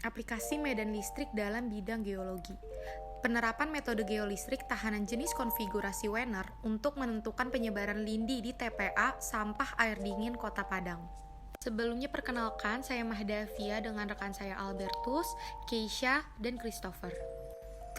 aplikasi medan listrik dalam bidang geologi. Penerapan metode geolistrik tahanan jenis konfigurasi Wenner untuk menentukan penyebaran lindi di TPA sampah air dingin Kota Padang. Sebelumnya perkenalkan, saya Mahdavia dengan rekan saya Albertus, Keisha, dan Christopher.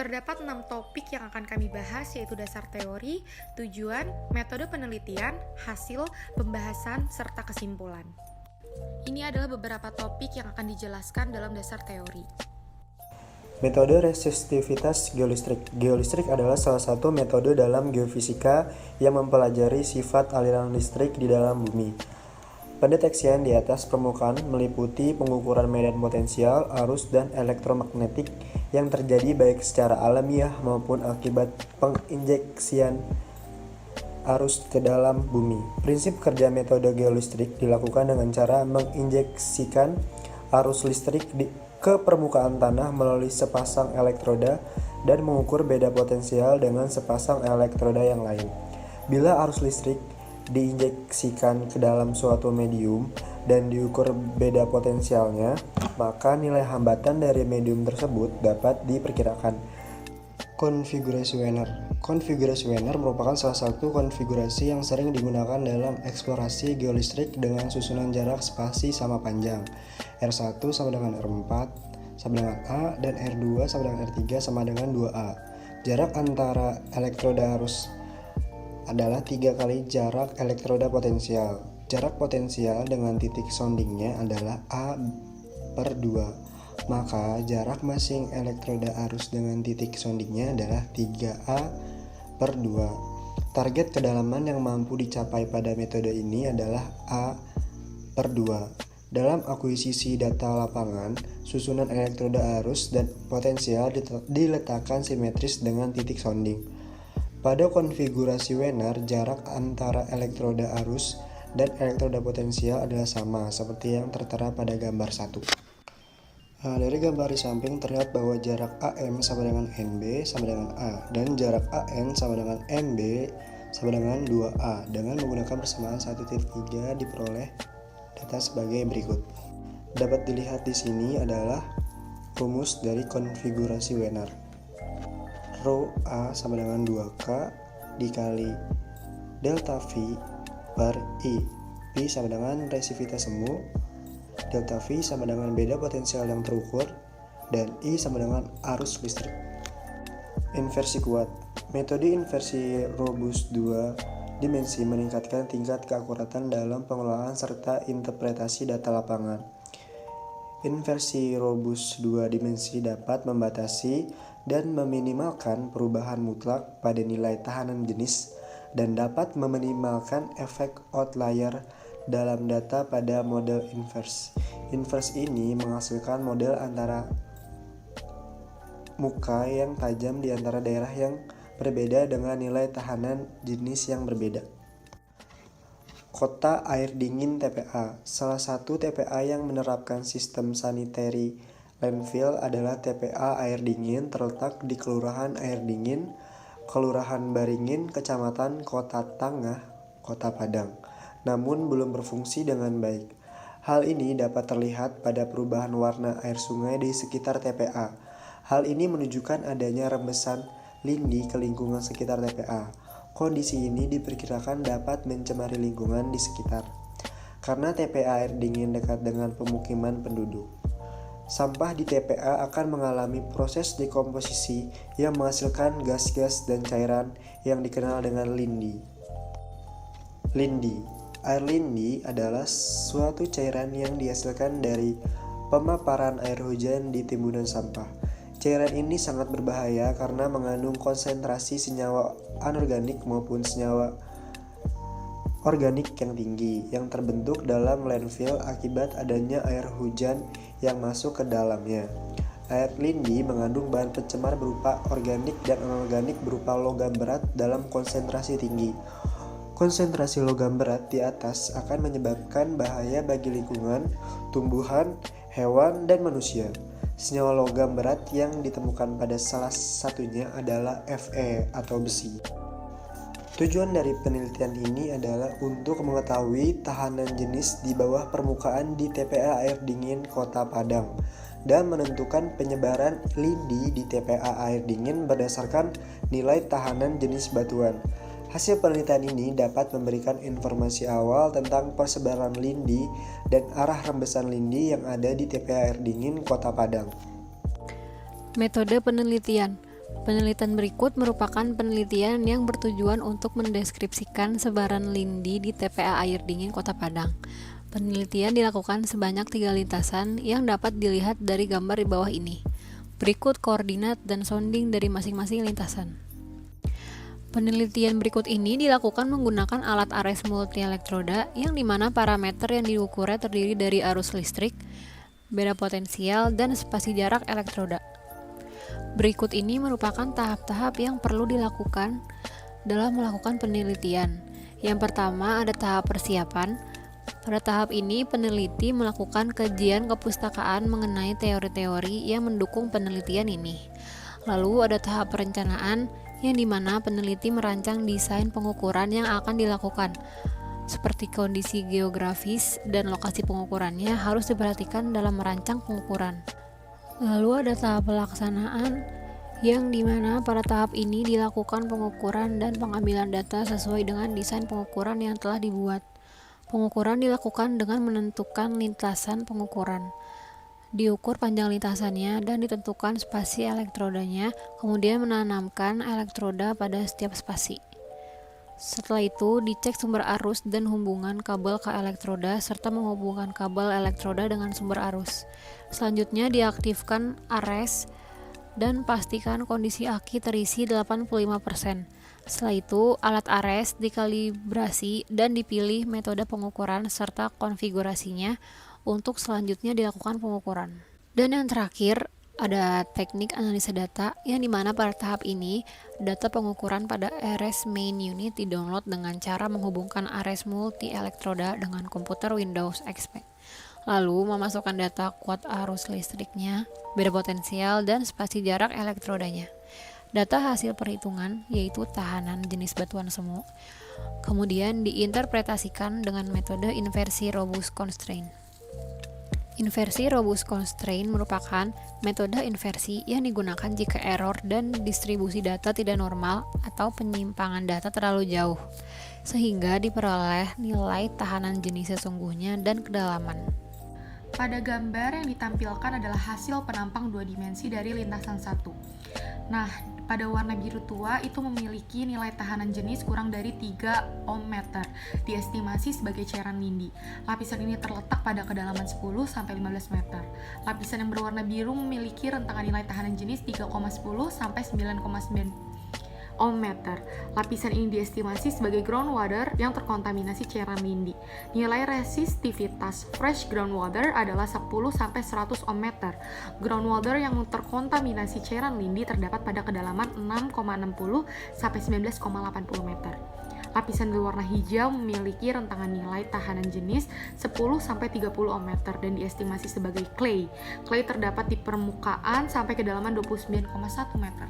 Terdapat 6 topik yang akan kami bahas, yaitu dasar teori, tujuan, metode penelitian, hasil, pembahasan, serta kesimpulan. Ini adalah beberapa topik yang akan dijelaskan dalam dasar teori. Metode resistivitas geolistrik. Geolistrik adalah salah satu metode dalam geofisika yang mempelajari sifat aliran listrik di dalam bumi. Pendeteksian di atas permukaan meliputi pengukuran medan potensial, arus, dan elektromagnetik yang terjadi baik secara alamiah maupun akibat penginjeksian arus ke dalam bumi. Prinsip kerja metode geolistrik dilakukan dengan cara menginjeksikan arus listrik ke permukaan tanah melalui sepasang elektroda dan mengukur beda potensial dengan sepasang elektroda yang lain. Bila arus listrik diinjeksikan ke dalam suatu medium dan diukur beda potensialnya, maka nilai hambatan dari medium tersebut dapat diperkirakan. Konfigurasi Wenner. Konfigurasi Wenner merupakan salah satu konfigurasi yang sering digunakan dalam eksplorasi geolistrik dengan susunan jarak spasi sama panjang. R1 sama dengan R4 sama dengan A dan R2 sama dengan R3 sama dengan 2A. Jarak antara elektroda arus adalah 3 kali jarak elektroda potensial. Jarak potensial dengan titik soundingnya adalah A/2. Maka jarak masing elektroda arus dengan titik soundingnya adalah 3A/2. Target kedalaman yang mampu dicapai pada metode ini adalah A/2. Dalam akuisisi data lapangan, susunan elektroda arus dan potensial diletakkan simetris dengan titik sounding. Pada konfigurasi Wenner, jarak antara elektroda arus dan elektroda potensial adalah sama, seperti yang tertera pada gambar 1. Dari gambar di samping terlihat bahwa jarak AM sama dengan NB sama dengan A, dan jarak AN sama dengan MB sama dengan 2A. Dengan menggunakan persamaan 1.3 diperoleh data sebagai berikut. Dapat dilihat di sini adalah rumus dari konfigurasi Wenner. Rho A sama dengan 2K dikali delta V per I. V sama dengan resistivitas semu, delta V sama dengan beda potensial yang terukur, dan I sama dengan arus listrik. Inversi kuat. Metode inversi robust 2 dimensi meningkatkan tingkat keakuratan dalam pengelolaan serta interpretasi data lapangan. Inversi robust 2 dimensi dapat membatasi dan meminimalkan perubahan mutlak pada nilai tahanan jenis dan dapat meminimalkan efek outlier dalam data pada model inverse. Inverse ini menghasilkan model antara muka yang tajam di antara daerah yang berbeda dengan nilai tahanan jenis yang berbeda. Kota air dingin TPA. Salah satu TPA yang menerapkan sistem sanitary landfill adalah TPA Air Dingin, terletak di Kelurahan Air Dingin, Kelurahan Baringin, Kecamatan Kota Tangah, Kota Padang, namun belum berfungsi dengan baik. Hal ini dapat terlihat pada perubahan warna air sungai di sekitar TPA. Hal ini menunjukkan adanya rembesan lindi ke lingkungan sekitar TPA. Kondisi ini diperkirakan dapat mencemari lingkungan di sekitar, karena TPA Air Dingin dekat dengan pemukiman penduduk. Sampah di TPA akan mengalami proses dekomposisi yang menghasilkan gas-gas dan cairan yang dikenal dengan lindi. Lindi. Air lindi adalah suatu cairan yang dihasilkan dari pemaparan air hujan di timbunan sampah. Cairan ini sangat berbahaya karena mengandung konsentrasi senyawa anorganik maupun senyawa organik yang tinggi yang terbentuk dalam landfill akibat adanya air hujan yang masuk ke dalamnya. Air lindi mengandung bahan pencemar berupa organik dan anorganik berupa logam berat dalam konsentrasi tinggi. Konsentrasi logam berat di atas akan menyebabkan bahaya bagi lingkungan, tumbuhan, hewan, dan manusia. Senyawa logam berat yang ditemukan pada salah satunya adalah Fe atau besi. Tujuan dari penelitian ini adalah untuk mengetahui tahanan jenis di bawah permukaan di TPA Air Dingin Kota Padang. dan menentukan penyebaran lindi di TPA air dingin berdasarkan nilai tahanan jenis batuan. Hasil penelitian ini dapat memberikan informasi awal tentang persebaran lindi dan arah rembesan lindi yang ada di TPA air dingin Kota Padang. Metode penelitian. Penelitian berikut merupakan penelitian yang bertujuan untuk mendeskripsikan sebaran lindi di TPA air dingin Kota Padang. Penelitian dilakukan sebanyak 3 lintasan yang dapat dilihat dari gambar di bawah ini. Berikut koordinat dan sounding dari masing-masing lintasan. Penelitian berikut ini dilakukan menggunakan alat ares multi elektroda yang dimana parameter yang diukurnya terdiri dari arus listrik, beda potensial, dan spasi jarak elektroda. Berikut ini merupakan tahap-tahap yang perlu dilakukan dalam melakukan penelitian. Yang pertama ada tahap persiapan. Pada tahap ini peneliti melakukan kajian kepustakaan mengenai teori-teori yang mendukung penelitian ini. Lalu ada tahap perencanaan yang dimana peneliti merancang desain pengukuran yang akan dilakukan. Seperti kondisi geografis dan lokasi pengukurannya harus diperhatikan dalam merancang pengukuran. Lalu ada tahap pelaksanaan yang dimana pada tahap ini dilakukan pengukuran dan pengambilan data sesuai dengan desain pengukuran yang telah dibuat. Pengukuran dilakukan dengan menentukan lintasan pengukuran. Diukur panjang lintasannya dan ditentukan spasi elektrodanya, kemudian menanamkan elektroda pada setiap spasi. Setelah itu, dicek sumber arus dan hubungan kabel ke elektroda serta menghubungkan kabel elektroda dengan sumber arus. Selanjutnya, diaktifkan ares dan pastikan kondisi aki terisi 85%. Setelah itu, alat ares dikalibrasi dan dipilih metode pengukuran serta konfigurasinya untuk selanjutnya dilakukan pengukuran. Dan yang terakhir, ada teknik analisa data yang dimana pada tahap ini data pengukuran pada Ares main unit didownload dengan cara menghubungkan Ares multi elektroda dengan komputer Windows XP. Lalu memasukkan data kuat arus listriknya, beda potensial, dan spasi jarak elektrodanya. Data hasil perhitungan yaitu tahanan jenis batuan semu, kemudian diinterpretasikan dengan metode inversi robust constraint. Inversi robust constraint merupakan metode inversi yang digunakan jika error dan distribusi data tidak normal atau penyimpangan data terlalu jauh, sehingga diperoleh nilai tahanan jenis sesungguhnya dan kedalaman. Pada gambar yang ditampilkan adalah hasil penampang 2 dimensi dari lintasan 1. Nah, pada warna biru tua itu memiliki nilai tahanan jenis kurang dari 3 ohm meter, diestimasi sebagai cairan lindi. Lapisan ini terletak pada kedalaman 10-15 meter. Lapisan yang berwarna biru memiliki rentangan nilai tahanan jenis 3,10 sampai 9,9 ohm meter. Lapisan ini diestimasi sebagai groundwater yang terkontaminasi cairan lindi. Nilai resistivitas fresh groundwater adalah 10-100 ohm meter. Groundwater yang terkontaminasi cairan lindi terdapat pada kedalaman 6,60 sampai 19,80 meter. Lapisan berwarna hijau memiliki rentangan nilai tahanan jenis 10-30 ohm meter dan diestimasi sebagai clay. Clay terdapat di permukaan sampai kedalaman 29,1 meter.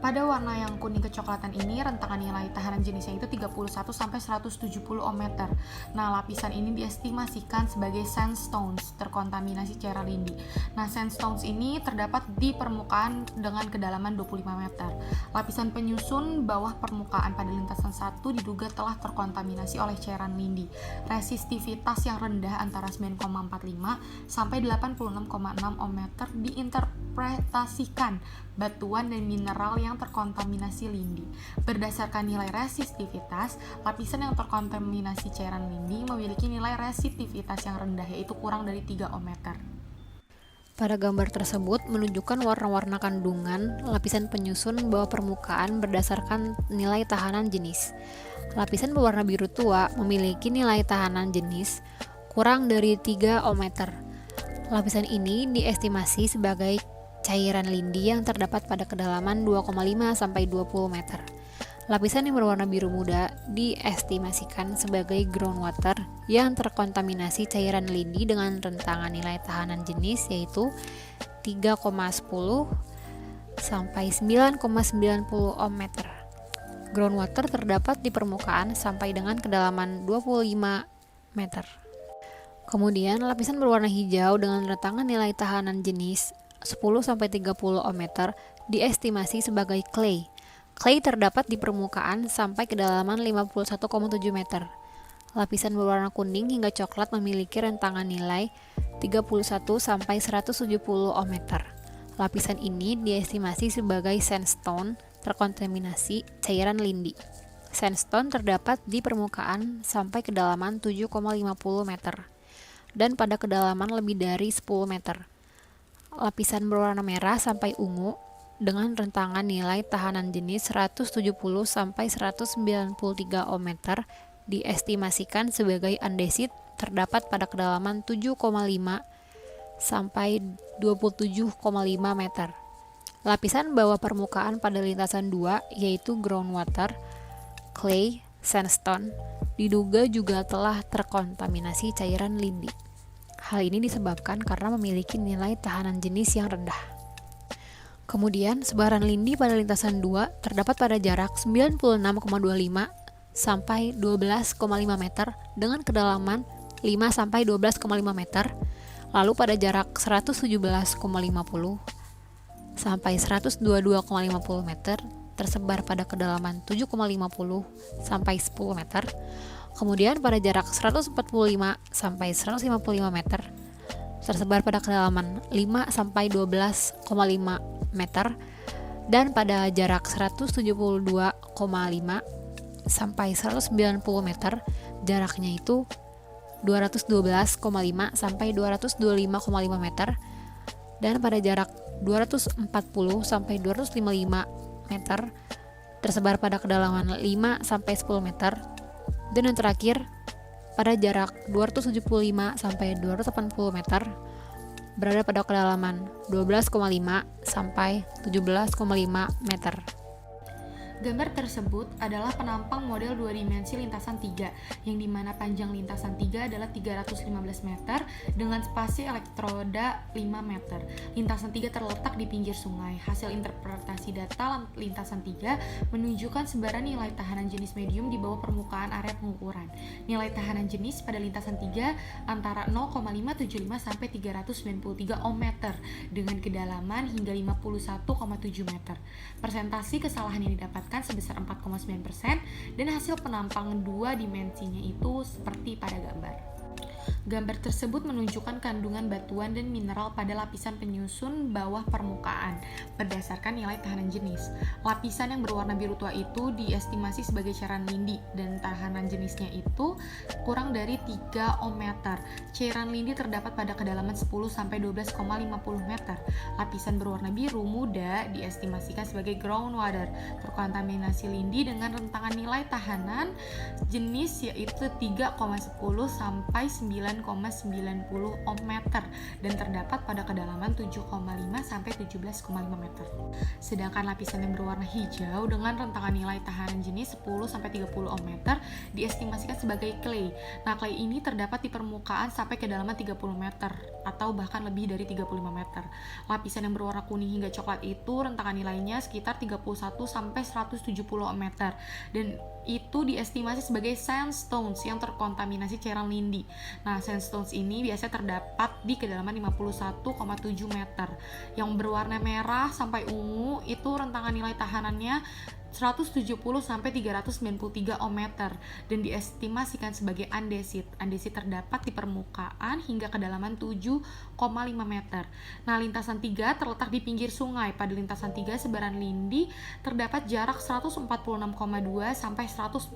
Pada warna yang kuning kecoklatan ini, rentangan nilai tahanan jenisnya itu 31-170 ohm meter. Nah, lapisan ini diestimasikan sebagai sandstones, terkontaminasi cairan lindi. Nah, sandstones ini terdapat di permukaan dengan kedalaman 25 meter. Lapisan penyusun bawah permukaan pada lintasan 1 diduga telah terkontaminasi oleh cairan lindi. Resistivitas yang rendah antara 9,45 sampai 86,6 ohm meter diinterpretasikan batuan dan mineral yang terkontaminasi lindi. Berdasarkan nilai resistivitas, lapisan yang terkontaminasi cairan lindi memiliki nilai resistivitas yang rendah, yaitu kurang dari 3 ohm meter. Pada gambar tersebut menunjukkan warna-warna kandungan lapisan penyusun bawah permukaan berdasarkan nilai tahanan jenis. Lapisan berwarna biru tua memiliki nilai tahanan jenis kurang dari 3 ohm meter. Lapisan ini diestimasi sebagai cairan lindi yang terdapat pada kedalaman 2,5 sampai 20 meter. Lapisan yang berwarna biru muda diestimasikan sebagai groundwater yang terkontaminasi cairan lindi dengan rentangan nilai tahanan jenis yaitu 3,10 sampai 9,90 ohm meter. Groundwater terdapat di permukaan sampai dengan kedalaman 25 meter. Kemudian lapisan berwarna hijau dengan rentangan nilai tahanan jenis 10-30 ohm diestimasi sebagai clay. Clay terdapat di permukaan sampai kedalaman 51,7 meter. Lapisan berwarna kuning hingga coklat memiliki rentangan nilai 31-170 ohm. Lapisan ini diestimasi sebagai sandstone terkontaminasi cairan lindi. Sandstone terdapat di permukaan sampai kedalaman 7,50 meter dan pada kedalaman lebih dari 10 meter. Lapisan berwarna merah sampai ungu dengan rentangan nilai tahanan jenis 170-193 ohm diestimasikan sebagai andesit terdapat pada kedalaman 7,5 sampai 27,5 meter. Lapisan bawah permukaan pada lintasan 2 yaitu groundwater, clay, sandstone diduga juga telah terkontaminasi cairan lindi. Hal ini disebabkan karena memiliki nilai tahanan jenis yang rendah. Kemudian, sebaran lindi pada lintasan 2 terdapat pada jarak 96,25 sampai 12,5 meter dengan kedalaman 5 sampai 12,5 meter. Lalu pada jarak 117,50 sampai 122,50 meter tersebar pada kedalaman 7,50 sampai 10 meter. Kemudian pada jarak 145 sampai 155 meter tersebar pada kedalaman 5 sampai 12,5 meter dan pada jarak 172,5 sampai 190 meter jaraknya itu 212,5 sampai 225,5 meter dan pada jarak 240 sampai 255 meter tersebar pada kedalaman 5 sampai 10 meter. Dan yang terakhir, pada jarak 275 sampai 280 meter berada pada kedalaman 12,5 sampai 17,5 meter. Gambar tersebut adalah penampang model 2 dimensi lintasan 3, yang dimana panjang lintasan 3 adalah 315 meter dengan spasi elektroda 5 meter. Lintasan 3 terletak di pinggir sungai. Hasil interpretasi data lintasan 3 menunjukkan sebaran nilai tahanan jenis medium di bawah permukaan area pengukuran. Nilai tahanan jenis pada lintasan 3 antara 0,575 sampai 393 ohm meter dengan kedalaman hingga 51,7 meter. Persentase kesalahan yang didapatkan sebesar 4,9% dan hasil penampangan 2 dimensinya itu seperti pada gambar. Gambar tersebut menunjukkan kandungan batuan dan mineral pada lapisan penyusun bawah permukaan berdasarkan nilai tahanan jenis. Lapisan yang berwarna biru tua itu diestimasi sebagai cairan lindi dan tahanan jenisnya itu kurang dari 3 ohm meter. Cairan lindi terdapat pada kedalaman 10 sampai 12,50 meter. Lapisan berwarna biru muda diestimasikan sebagai groundwater, terkontaminasi lindi dengan rentangan nilai tahanan jenis yaitu 3,10 sampai 9,90 ohm meter dan terdapat pada kedalaman 7,5 sampai 17,5 meter. Sedangkan lapisan yang berwarna hijau dengan rentangan nilai tahanan jenis 10 sampai 30 ohm meter diestimasikan sebagai clay. Nah, clay ini terdapat di permukaan sampai kedalaman 30 meter atau bahkan lebih dari 35 meter. Lapisan yang berwarna kuning hingga coklat itu rentangan nilainya sekitar 31 sampai 170 ohm meter dan itu diestimasi sebagai sandstones yang terkontaminasi cairan lindi. Nah, sandstones ini biasanya terdapat di kedalaman 51,7 meter. Yang berwarna merah sampai ungu itu rentangan nilai tahanannya 170 sampai 393 ohm meter dan diestimasikan sebagai andesit. Andesit terdapat di permukaan hingga kedalaman 7,5 meter. Nah, lintasan 3 terletak di pinggir sungai. Pada lintasan 3 sebaran lindi terdapat jarak 146,2 sampai 148,75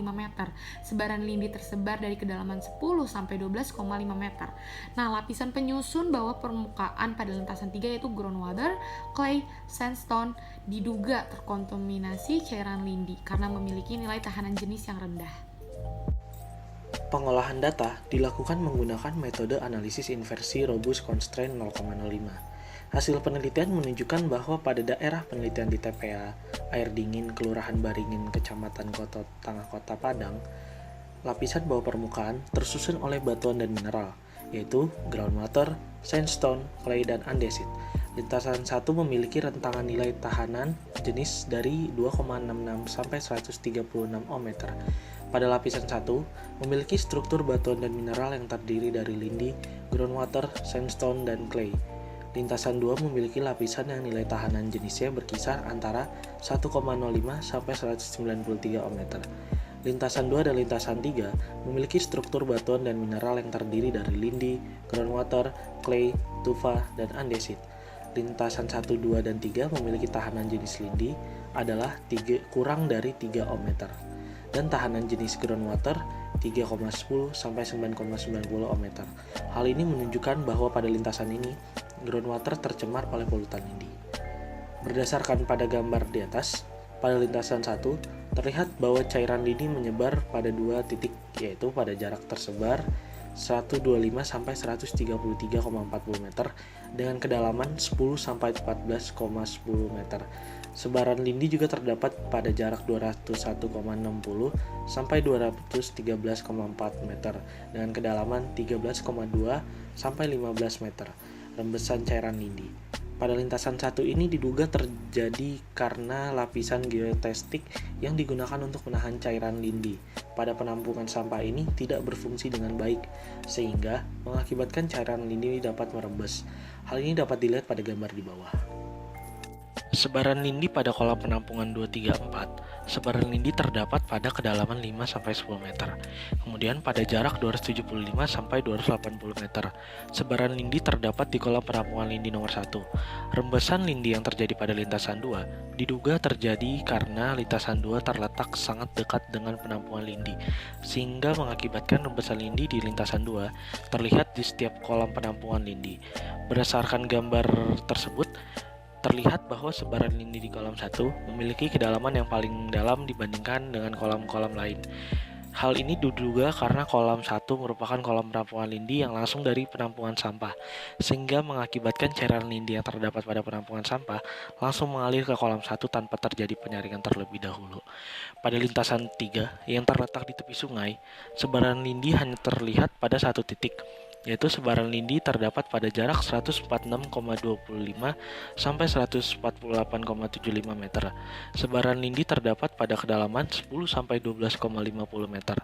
meter. Sebaran lindi tersebar dari kedalaman 10 sampai 12,5 meter. Nah, lapisan penyusun bawah permukaan pada lintasan 3 yaitu groundwater, clay, sandstone diduga terkontaminasi cairan lindi karena memiliki nilai tahanan jenis yang rendah. Pengolahan data dilakukan menggunakan metode analisis inversi robust constraint 0,05. Hasil penelitian menunjukkan bahwa pada daerah penelitian di TPA, Air Dingin, Kelurahan Baringin, Kecamatan Tengah Kota Padang, lapisan bawah permukaan tersusun oleh batuan dan mineral, yaitu groundwater, sandstone, clay, dan andesit. Lintasan 1 memiliki rentangan nilai tahanan jenis dari 2,66 sampai 136 ohm meter. Pada lapisan 1, memiliki struktur batuan dan mineral yang terdiri dari lindi, groundwater, sandstone, dan clay. Lintasan 2 memiliki lapisan yang nilai tahanan jenisnya berkisar antara 1,05 sampai 193 ohm. Lintasan 2 dan lintasan 3 memiliki struktur batuan dan mineral yang terdiri dari lindi, groundwater, clay, tufa, dan andesit. Lintasan 1, 2, dan 3 memiliki tahanan jenis lindi adalah kurang dari 3 ohm dan tahanan jenis groundwater 3,10 sampai 9,90 ohm. Hal ini menunjukkan bahwa pada lintasan ini groundwater tercemar oleh polutan lindi. Berdasarkan pada gambar di atas, pada lintasan 1 terlihat bahwa cairan lindi menyebar pada 2 titik, yaitu pada jarak tersebar 125 sampai 133,40 meter dengan kedalaman 10 sampai 14,10 meter. Sebaran lindi juga terdapat pada jarak 201,60 sampai 213,4 meter dengan kedalaman 13,2 sampai 15 meter. Rembesan cairan lindi pada lintasan 1 ini diduga terjadi karena lapisan geotestik yang digunakan untuk menahan cairan lindi pada penampungan sampah ini tidak berfungsi dengan baik, sehingga mengakibatkan cairan lindi dapat merembes. Hal ini dapat dilihat pada gambar di bawah. Sebaran lindi pada kolam penampungan 234, sebaran lindi terdapat pada kedalaman 5-10 meter. Kemudian pada jarak 275 sampai 280 meter, sebaran lindi terdapat di kolam penampungan lindi nomor 1. Rembesan lindi yang terjadi pada lintasan 2 diduga terjadi karena lintasan 2 terletak sangat dekat dengan penampungan lindi, sehingga mengakibatkan rembesan lindi di lintasan 2 terlihat di setiap kolam penampungan lindi. Berdasarkan gambar tersebut, terlihat bahwa sebaran lindi di kolam 1 memiliki kedalaman yang paling dalam dibandingkan dengan kolam-kolam lain. Hal ini diduga karena kolam 1 merupakan kolam penampungan lindi yang langsung dari penampungan sampah, sehingga mengakibatkan cairan lindi yang terdapat pada penampungan sampah langsung mengalir ke kolam 1 tanpa terjadi penyaringan terlebih dahulu. Pada lintasan 3 yang terletak di tepi sungai, sebaran lindi hanya terlihat pada satu titik, yaitu sebaran lindi terdapat pada jarak 146,25 sampai 148,75 meter. Sebaran lindi terdapat pada kedalaman 10 sampai 12,50 meter.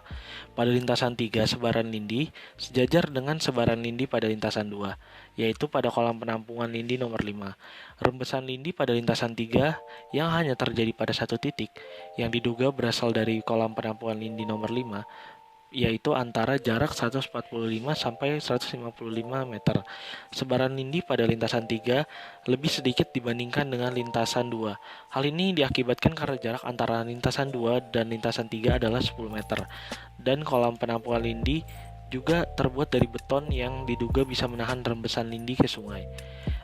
Pada lintasan 3, sebaran lindi sejajar dengan sebaran lindi pada lintasan 2, yaitu pada kolam penampungan lindi nomor 5. Rembesan lindi pada lintasan 3 yang hanya terjadi pada satu titik, yang diduga berasal dari kolam penampungan lindi nomor 5, yaitu antara jarak 145 sampai 155 meter. Sebaran lindi pada lintasan 3 lebih sedikit dibandingkan dengan lintasan 2. Hal ini diakibatkan karena jarak antara lintasan 2 dan lintasan 3 adalah 10 meter. Dan kolam penampungan lindi juga terbuat dari beton yang diduga bisa menahan rembesan lindi ke sungai.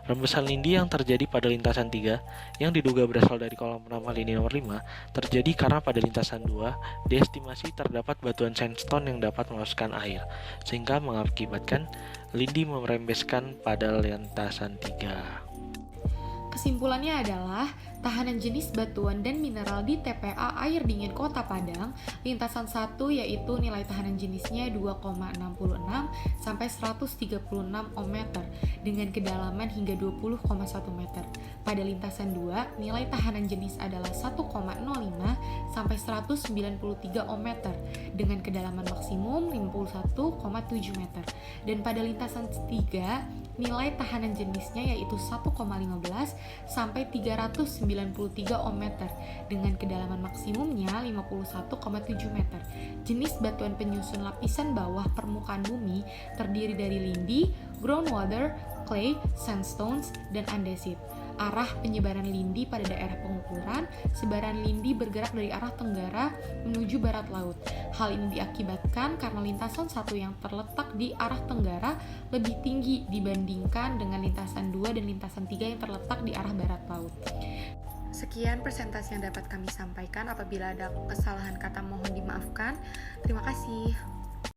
Rembesan lindi yang terjadi pada lintasan 3 yang diduga berasal dari kolam penampungan lindi nomor 5 terjadi karena pada lintasan 2 diestimasi terdapat batuan sandstone yang dapat melepaskan air, sehingga mengakibatkan lindi merembeskan pada lintasan 3. Kesimpulannya adalah tahanan jenis batuan dan mineral di TPA Air Dingin Kota Padang lintasan 1 yaitu nilai tahanan jenisnya 2,66 sampai 136 ohm meter dengan kedalaman hingga 20,1 meter. Pada lintasan 2, nilai tahanan jenis adalah 1,05 sampai 193 ohm meter dengan kedalaman maksimum 51,7 meter. Dan pada lintasan 3, nilai tahanan jenisnya yaitu 1,15 sampai 393 ohm meter dengan kedalaman maksimumnya 51,7 meter. Jenis batuan penyusun lapisan bawah permukaan bumi terdiri dari lindi, groundwater, clay, sandstones, dan andesit. Arah penyebaran lindi pada daerah pengukuran, sebaran lindi bergerak dari arah tenggara menuju barat laut. Hal ini diakibatkan karena lintasan 1 yang terletak di arah tenggara lebih tinggi dibandingkan dengan lintasan 2 dan lintasan 3 yang terletak di arah barat laut. Sekian presentasi yang dapat kami sampaikan. Apabila ada kesalahan kata mohon dimaafkan. Terima kasih.